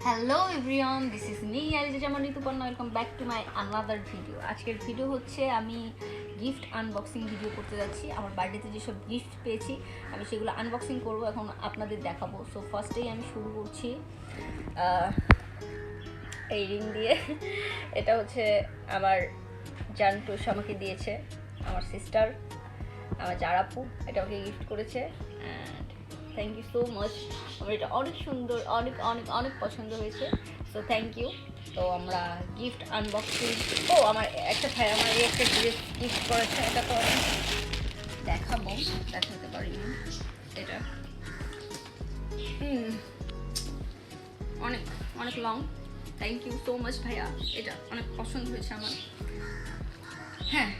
Hello everyone, this is me Aliza Zaman Rituparna. Welcome back to my another video. আজকের video হচ্ছে আমি gift unboxing video করতে যাচ্ছি। আমার বার্থডেতে যেসব গিফট পেয়েছি আমি সেগুলো আনবক্সিং করব, এখন আপনাদের দেখাবো। সো ফার্স্টেই আমি শুরু করছি এই রিং দিয়ে। এটা হচ্ছে আমার জানটুস আমাকে দিয়েছে, আমার সিস্টার, আমার জারাপু এটা আমাকে গিফট করেছে। And thank you so much. আমার এটা অনেক সুন্দর, অনেক অনেক অনেক পছন্দ হয়েছে। So thank you. তো আমরা গিফট আনবক্সিং। আমার একটা ভাই আমার এই একটা ড্রেস গিফট করেছে, এটা তো আমি দেখাবো, দেখাতে পারিনি এটা। অনেক অনেক long. Thank you so much ভাইয়া, এটা অনেক পছন্দ হয়েছে আমার। হ্যাঁ,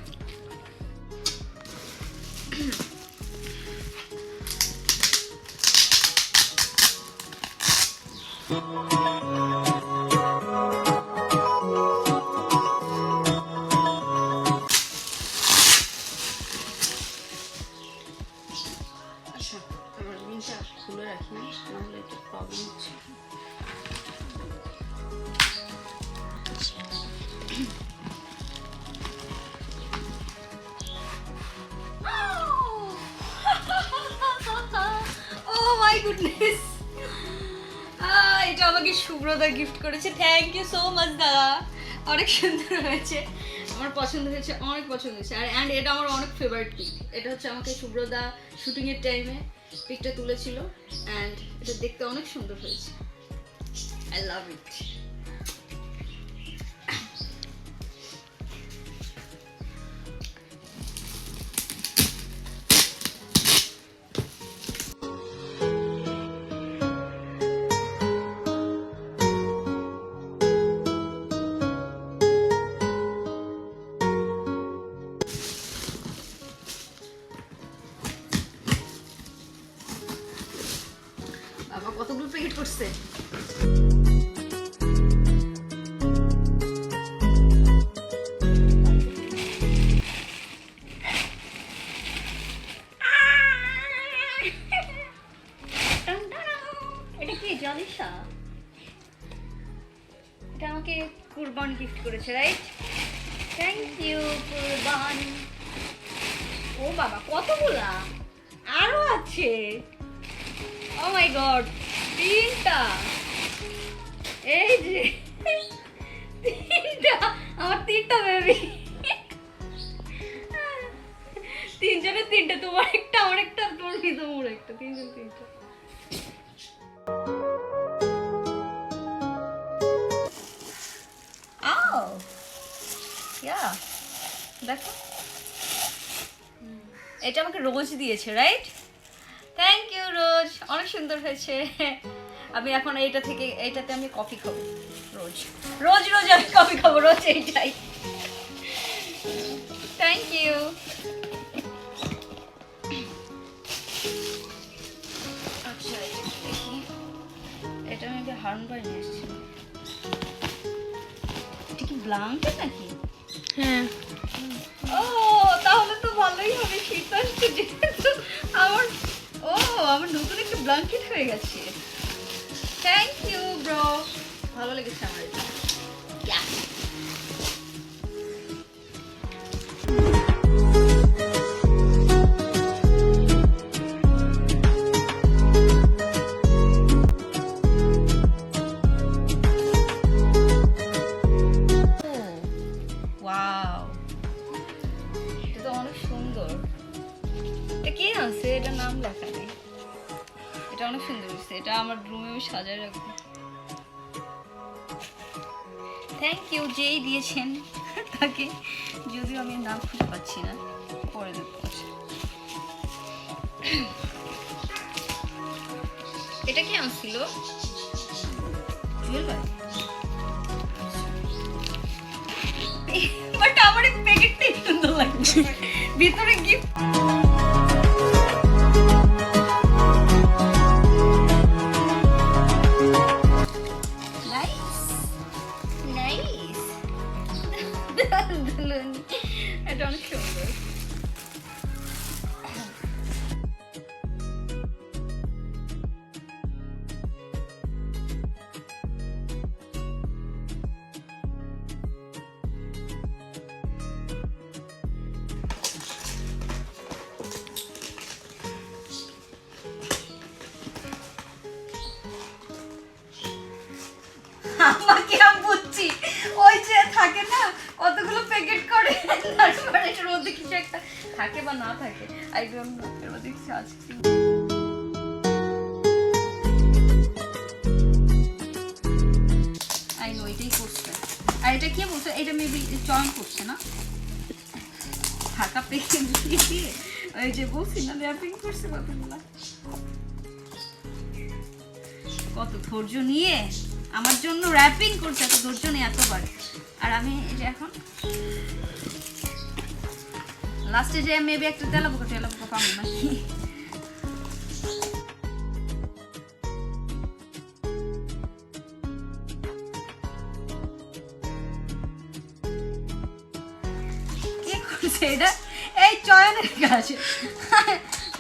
আচ্ছা আমার রিংটা খুলে রাখি, নাহলে একটু প্রবলেম হচ্ছে। Oh my goodness! এটা আমাকে সুব্রতা গিফট করেছে। থ্যাংক ইউ সো মাচ দাদা, অনেক সুন্দর হয়েছে, আমার পছন্দ হয়েছে, অনেক পছন্দ হয়েছে। আর এটা আমার অনেক ফেভারিট পিক। এটা হচ্ছে আমাকে সুব্রতা শুটিংয়ের টাইমে পিকটা তুলেছিল, অ্যান্ড এটা দেখতে অনেক সুন্দর হয়েছে। আই লাভ ইট। বাবা কতগুলো প্যাকেট করছে। এটা কি জালিসা? এটা আমাকে কুরবান গিফট করেছে, রাইট? থ্যাংক ইউ কুরবান। ও বাবা কতগুলা, আরো আছে। ও মাই গড, তিনটা। এই যে তিনটা, আমার তিনটা বেবি। তিনজনের তিনটা, তোমার একটা, আমার একটা, তোমার তোমার একটা, তিনজন তিনটা। দেখো এটা আমাকে রোজ দিয়েছে, রাইট? থ্যাংক ইউ রোজ, অনেক সুন্দর হয়েছে। আমি এখন এইটাতে আমি কফি খাবো রোজ রোজ রোজ, আমি কফি খাবো রোজ, এইটাই। Thank you. আচ্ছা দেখি, এটা আমি হারুন ভাই নিয়ে এসেছি। এটা কি ব্ল্যাঙ্কেট নাকি? হ্যাঁ। ও তাহলে তো ভালোই হবে, শীত আসছে যেহেতু। আমার নতুন একটা ব্ল্যাঙ্কেট হয়ে গেছে। থ্যাংক ইউ ব্রো, ভালো লেগেছে আমার এটা। ওয়াও, এটা তো অনেক সুন্দর। এটা কে আছে? এটা নাম লেখা নেই। এটা অনেক সুন্দর হয়েছে, এটা আমার রুমে আমি সাজায় রাখবো। থ্যাংক ইউ যেই দিয়েছেন তাকে, যদিও আমি নাম খুঁজে পাচ্ছি না, পরে দেখবো। এটা কি আনছিল? বাট আমার এই প্যাকেটটাই সুন্দর লাগছে, ভিতরে গিফট। এটা অনেক সুন্দর। আমাকে আমি বুঝছি ওই যে থাকে না কতগুলো প্যাকেট করে তারপরে এটার মধ্যে কিছু একটা থাকে বা না থাকে আই ডোন্ট নো এর মধ্যে কিছু আছে আই নো এটাই করছে আর এটা কি বলছে এটা মেবি চয়ন করছে না ঢাকা প্যাকেট দিয়ে দিয়ে ওই যে বলছি না র্যাপিং করছে কতগুলো কত ধৈর্য নিয়ে আমার জন্য র্যাপিং করছে এত ধৈর্য নেই এতবার আর আমি এই যে এখন লাস্টে যে মেবি একটা তেলাপোকা পাবো নাকি কে করছে এটা এই চয়নের কাছে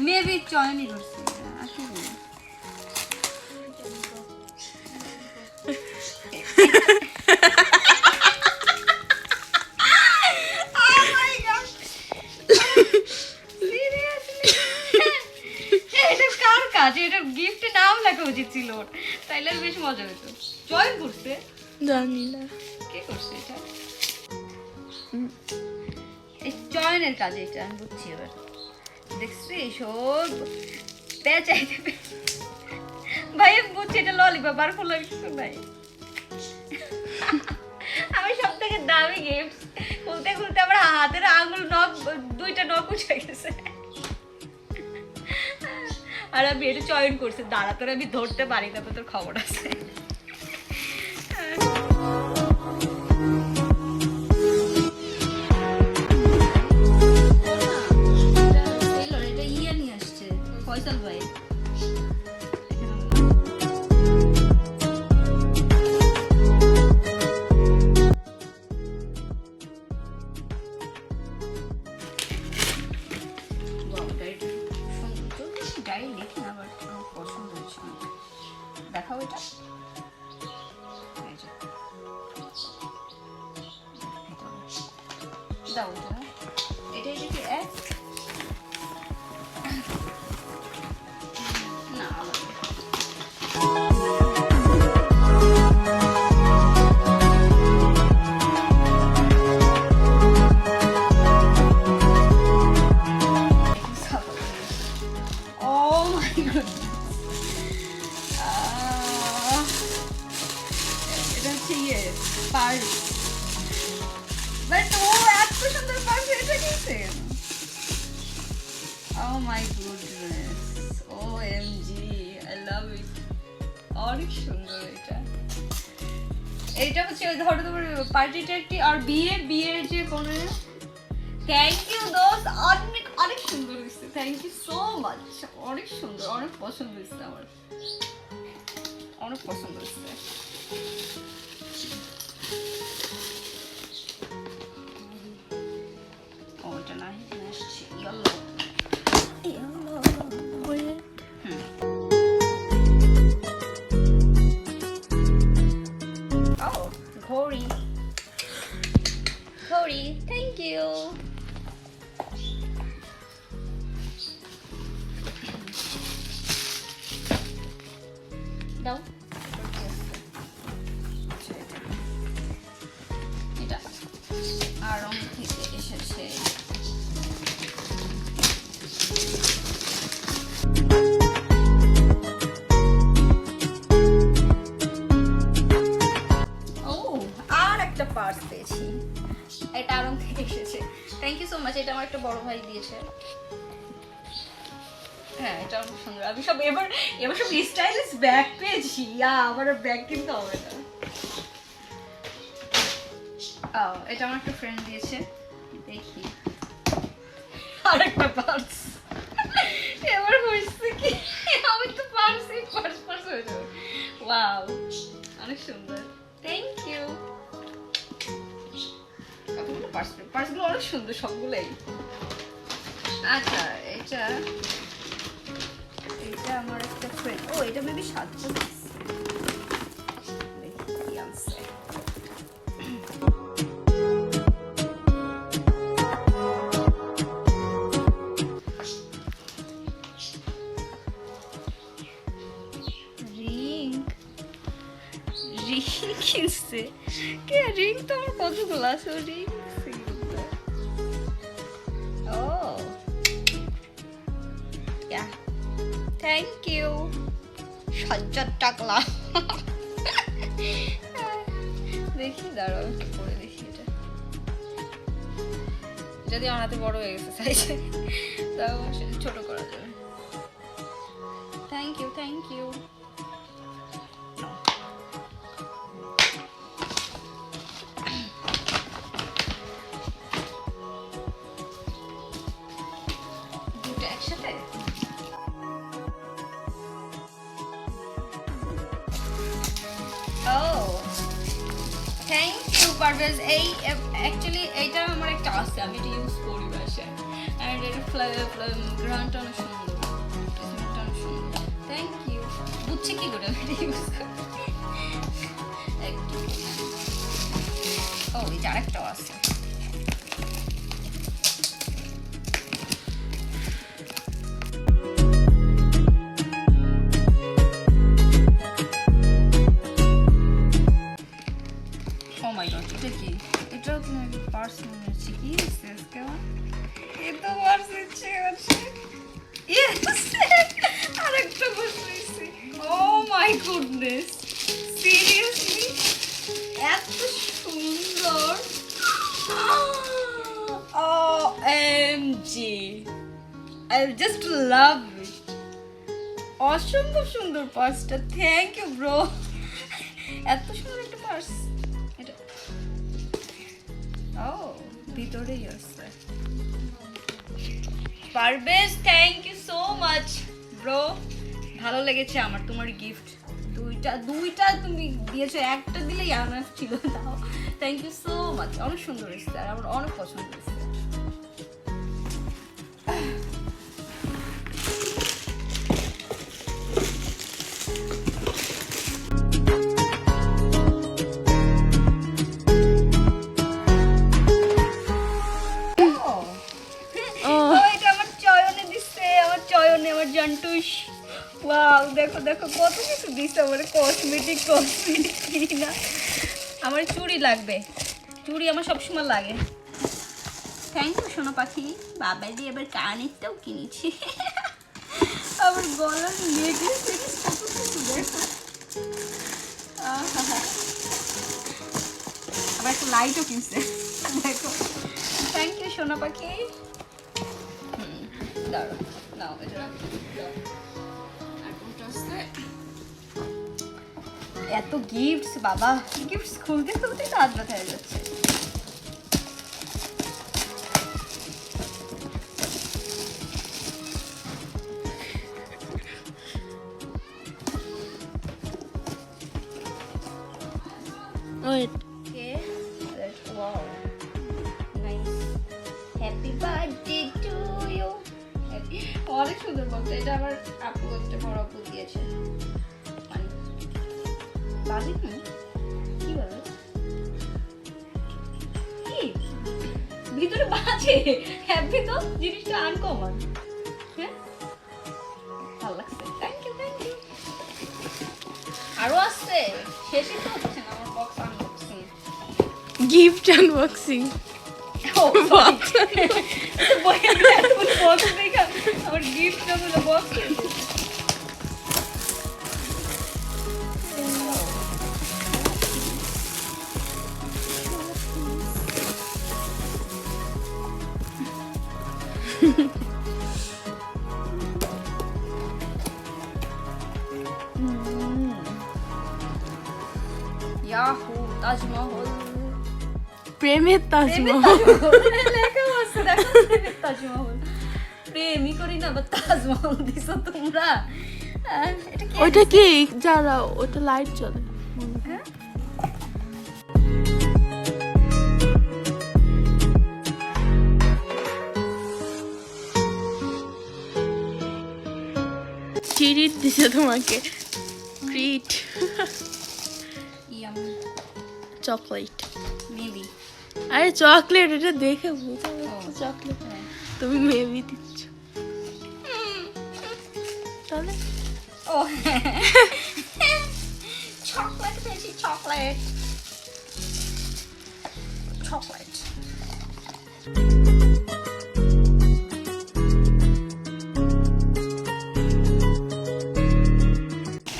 মেবি চয়নই করছে এটা গিফট নাম লেখা উচিত ছিল ওর তাইলে আর বেশ মজা হতো জয়েন করছে জানি না কে করছে এটা এই জয়েনের কাজ এটা আমি বুঝছি এবার দেখছি সব পেঁচাইতে ভাই আমি বুঝছি এটা ললিপপ আর ফুলের কিছু নাই আমি সব থেকে দামি গিফট খুলতে খুলতে আমার হাতের আঙুল নখ দুইটা নখ উঠে গেছে আর আমি এটা চয়ন করছি দাঁড়া তোর আমি ধরতে পারি না তো তোর খবর আছে এটা ইয়ে নিয়ে আসছে ফয়সাল ভাই দেখাও এটা দাও এটা এটা কি এক না পার্স বাট ও এত সুন্দর পার্স এটা কিনছে Oh my goodness OMG I love it অনেক সুন্দর এটা এইটা হচ্ছে ধরো তোমার পার্টি টার্টি আর বিয়ে যে কোনো থ্যাংক ইউ দোস্ত অনেক অনেক সুন্দর হয়েছে থ্যাংক ইউ সো মাচ অনেক সুন্দর অনেক পছন্দ হয়েছে আমার অনেক পছন্দ হয়েছে ওটা না আসছে ইয়েলো ঘড়ি ঘড়ি থ্যাংক ইউ দাও এটা আরং থেকে এসেছে পার্স পেয়েছি এটা আরং থেকে এসেছে থ্যাংক ইউ সো মাচ এটা আমার একটা বড় ভাই দিয়েছে হ্যাঁ এটা খুব সুন্দর আমি সব এবার সব স্টাইলিশ ব্যাগ পেয়েছি আমার ব্যাগ কিনতে হবে না এটা আমার একটা ফ্রেন্ড দিয়েছে দেখি আরেকটা পার্স এবার হয়েছে কি আমি তো পার্স হয়ে যাবে ওয়াও অনেক সুন্দর থ্যাংক ইউ পার্সগুলো অনেক সুন্দর সবগুলোই আচ্ছা এটা আমার একটা ফ্রেন্ড এটা মেবি সাতটা দেখি আছে রিং কিনছে। কে রিং তো আমার কতগুলো আছে, রিং ও ইয়া থ্যাংক ইউ সজ্জার টাকলা। দেখি দাঁড়াও পরে দেখি, এটা যদি আমার হাতে বড় হয়ে গেছে সাইজে তাও সেটা ছোট করা যাবে। Thank you thank you. দুটো একসাথে থ্যাংক ইউ পারভেজ। এই অ্যাকচুয়ালি এইটা আমার একটা আছে, আমি এটা ইউজ করি বাসায়। আর এটা গ্রাউন্ডটা অনেক সুন্দর, অনেক সুন্দর। Thank you. বুঝছি কি করে আমি এটা ইউজ করি। ও এই আরেকটাও আছে। এটা কি? এটাও তো নাকি পার্স মনে হচ্ছে। কি এটা পার্স হচ্ছে আরেকটা বসেছি। ও মাই গুডনেস, সিরিয়াসলি এত সুন্দর। OMG, I just love it. অসম্ভব সুন্দর পার্সটা। Thank you bro. এত সুন্দর একটা পার্স। এটা ও ভিতরেই আছে। Parvez thank you so much bro, ভালো লেগেছে আমার তোমার গিফট। দুইটা তুমি দিয়েছো, একটা দিলেই আনাফ ছিল। তাও থ্যাংক ইউ সো মাচ, অনেক সুন্দর হয়েছে আর আমার অনেক পছন্দ হয়েছে। জন্টুস ওয়াও, দেখো দেখো কত কিছু দিছে আমার। কসমেটিক না, আমার চুড়ি লাগবে, চুড়ি আমার সবসময় লাগে। থ্যাংক ইউ সোনা পাখি। বাবা দিয়ে এবার কানেরটাও কিনেছি, আবার গলার নেকলেস কত কিছু দেখো। আবার একটা লাইটও কিনছে দেখো। থ্যাংক ইউ সোনা পাখি। দাঁড়ো নাও, এটা এত গিফটস বাবা, গিফটস খুলতে খুলতে তো হাত ব্যথা হয়ে যাচ্ছে। Okay, wow, nice. Happy birthday to you. অনেক সুন্দর বক্স। এটা আমার আপু একটা বড় আপু দিয়েছে। বাজে না কি বলে, কি ভিতরে বাজে হ্যাপি তো জিনিসটা আনকমন। হ্যাঁ ভালো লাগছে। Thank you thank you. আরো আসছে, শেষই তো হচ্ছে না আমার বক্স আনবক্সিং, গিফট আনবক্সিং। আমার গিফট বক্স। ইয়াহু তাজমহল, প্রেমের তাজমহল লেখা আছে দেখো, প্রেমের তাজমহল। প্রেমই করি না বা তাজমহল দিছো তোমরা। এটা কি? ওটা কি যারা ওটা লাইট জ্বলে। হ্যাঁ ট্রিট দিছে তোমাকে, ট্রিট। Yum chocolate maybe. আরে চকলেট, এটা দেখে বুঝা যাচ্ছে চকলেট। তুমি মেবি দিচ্ছ তাহলে। ও চকলেট পেয়েছি, chocolate.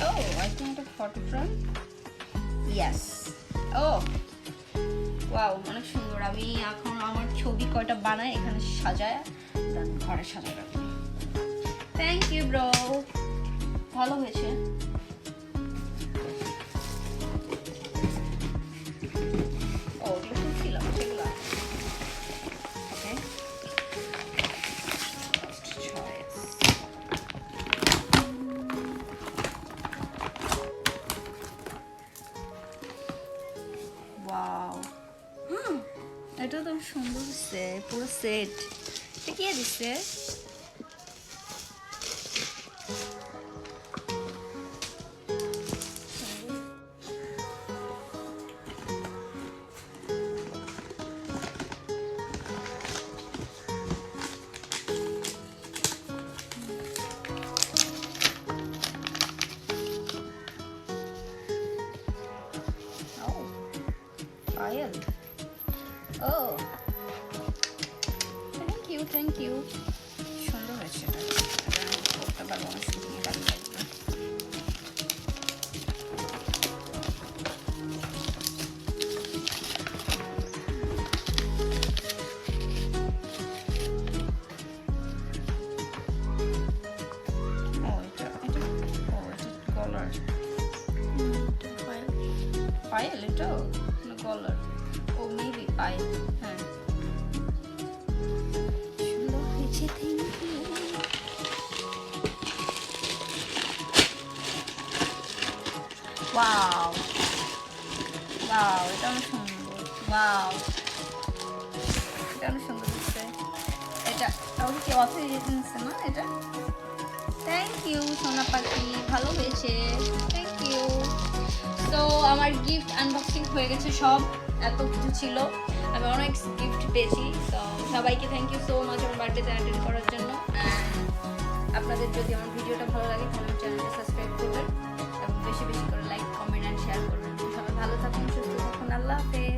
Oh, I think a photo frame. Yes. Oh. Wow, অনেক সুন্দর। আমি এখন আমার ছবি কয়টা বানাই এখানে সাজায় দেন ঘরে সাজায় রাখি। থ্যাংক ইউ ব্রো, ভালো হয়েছে। ও ওগুলো খুলছিলাম সেগুলো। ওকে, ওয়াও, এটা তো সুন্দর দিচ্ছে, পুরো সেট। এটা কে দিচ্ছে? পায়েল। ও থ্যাংক ইউ, সুন্দর হয়েছে। এটা করতে পারবো না, শুটিং এ কাজে লাগবে। পায়েল, এটাও না কলার? ও মেবি পায়েল। হ্যাঁ, সুন্দর হয়েছে, থ্যাংক ইউ। ওয়াও ওয়াও, এটা অনেক সুন্দর। ওয়াও, এটা অনেক সুন্দর হচ্ছে। এটা আমাকে কি অথরাইজেশন দিচ্ছে না এটা? থ্যাংক ইউ সোনা পাখি, ভালো হয়েছে, থ্যাংক ইউ। তো আমার গিফট আনবক্সিং হয়ে গেছে সব, এত কিছু ছিল, আমি অনেক গিফট পেয়েছি। তো সবাইকে থ্যাংক ইউ সো মাচ আমার বার্থডেতে অ্যাটেন্ড করার জন্য। আপনাদের যদি আমার ভিডিওটা ভালো লাগে তাহলে আমার চ্যানেলটা সাবস্ক্রাইব করবেন এবং বেশি বেশি করে লাইক, কমেন্ট অ্যান্ড শেয়ার করবেন। সবাই ভালো থাকুন, সুস্থ থাকুন, আল্লাহ হাফেজ।